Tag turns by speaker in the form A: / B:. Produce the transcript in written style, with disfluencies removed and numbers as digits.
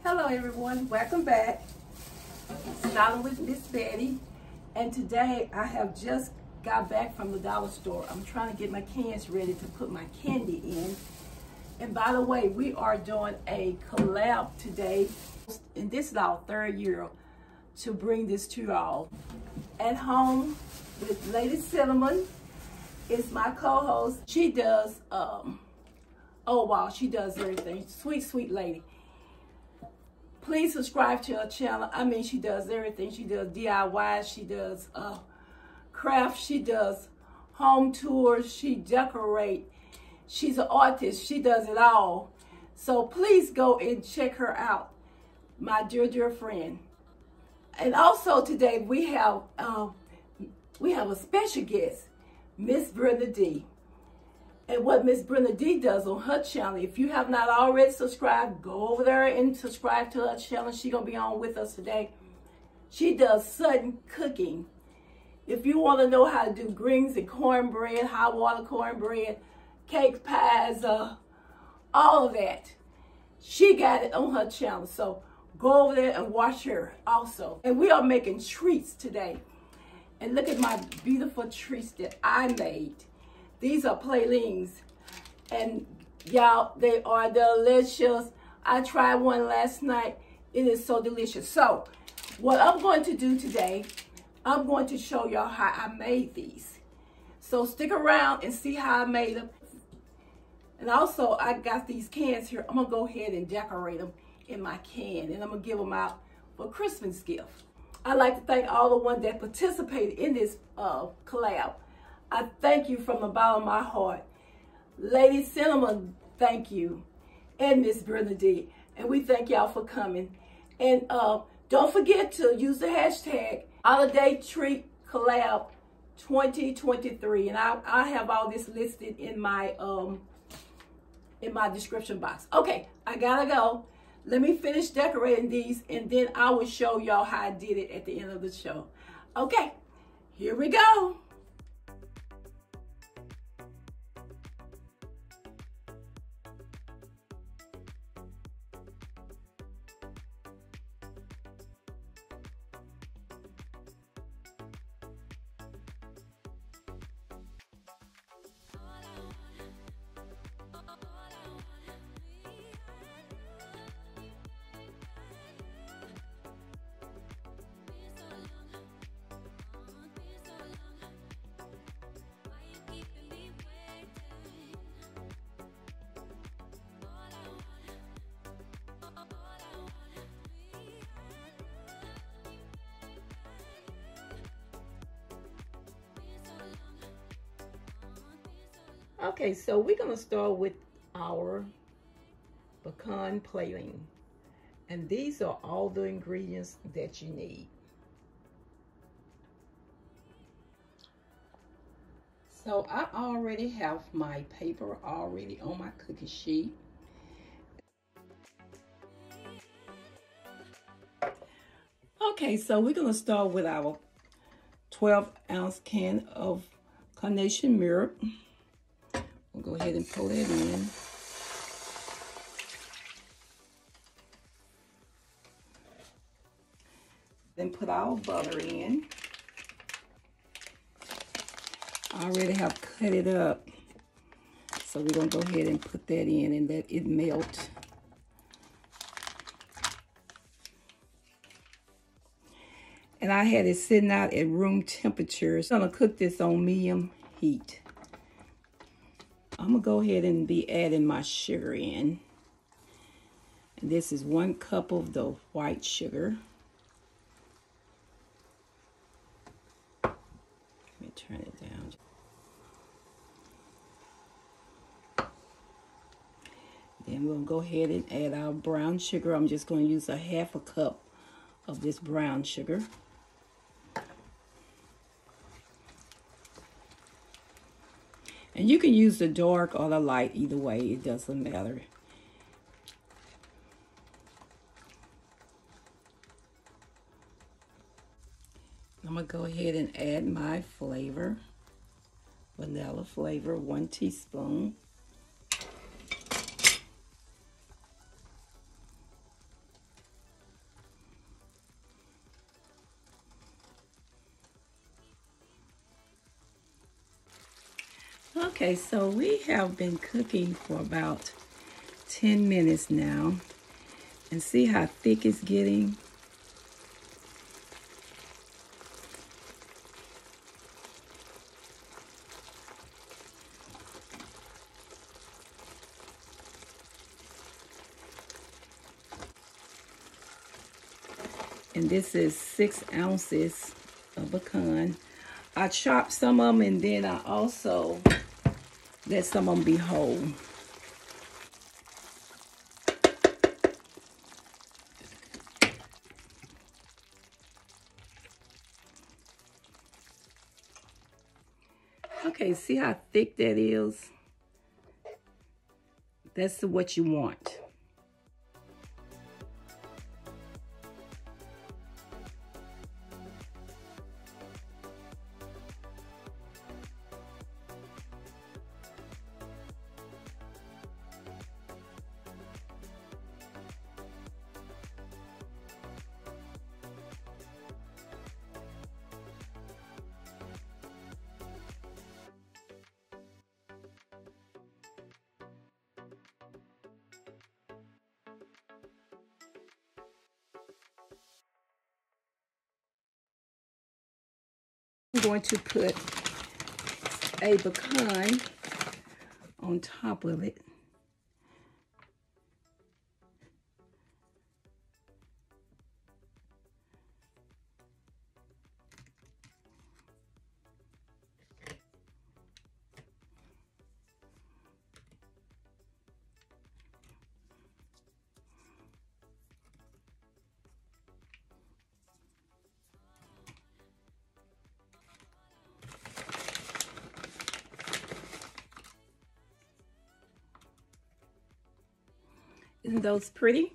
A: Hello everyone, welcome back. Starting with MisBetty, and today I have just got back from the dollar store. I'm trying to get my cans ready to put my candy in. And by the way, we are doing a collab today, and this is our third year to bring this to y'all. At home with Lady Cinnamon is my co-host. She does, oh wow, she does everything. Sweet, sweet lady. Please subscribe to her channel. I mean, she does everything. She does DIY, she does crafts, she does home tours, she decorates. She's an artist, she does it all. So please go and check her out, my dear, dear friend. And also today we have a special guest, MsBrendaDee. And what MsBrendaDee does on her channel, if you have not already subscribed, go over there and subscribe to her channel. She's going to be on with us today. She does sudden cooking. If you want to know how to do greens and cornbread, hot water cornbread, cakes, pies, all of that, she got it on her channel. So go over there and watch her also. And we are making treats today. And look at my beautiful treats that I made. These are pralines, and y'all, they are delicious. I tried one last night. It is so delicious. So what I'm going to do today, I'm going to show y'all how I made these. So stick around and see how I made them. And also, I got these cans here. I'm going to go ahead and decorate them in my can, and I'm going to give them out for Christmas gift. I'd like to thank all the ones that participated in this collab. I thank you from the bottom of my heart. Lady Cinnamon, thank you. And MsBrendaDee. And we thank y'all for coming. And don't forget to use the hashtag Holiday Treat Collab 2023. And I have all this listed in my description box. Okay, I gotta go. Let me finish decorating these, and then I will show y'all how I did it at the end of the show. Okay, here we go. Okay, so we're going to start with our pecan praline. And these are all the ingredients that you need. So I already have my paper already on my cookie sheet. Okay, so we're going to start with our 12-ounce can of carnation syrup. We'll go ahead and pull that in. Then put our butter in. I already have cut it up. So we're going to go ahead and put that in and let it melt. And I had it sitting out at room temperature. So I'm going to cook this on medium heat. I'm going to go ahead and be adding my sugar in. And this is 1 cup of the white sugar. Let me turn it down. Then we'll go ahead and add our brown sugar. I'm just going to use a 1/2 cup of this brown sugar. And you can use the dark or the light, either way, it doesn't matter. I'm going to go ahead and add my flavor, vanilla flavor, 1 teaspoon. Okay, so we have been cooking for about 10 minutes now. And see how thick it's getting? And this is 6 ounces of pecan. I chopped some of them and then I also let some of them be whole. Okay, see how thick that is? That's what you want. I'm going to put a pecan on top of it. Isn't those pretty?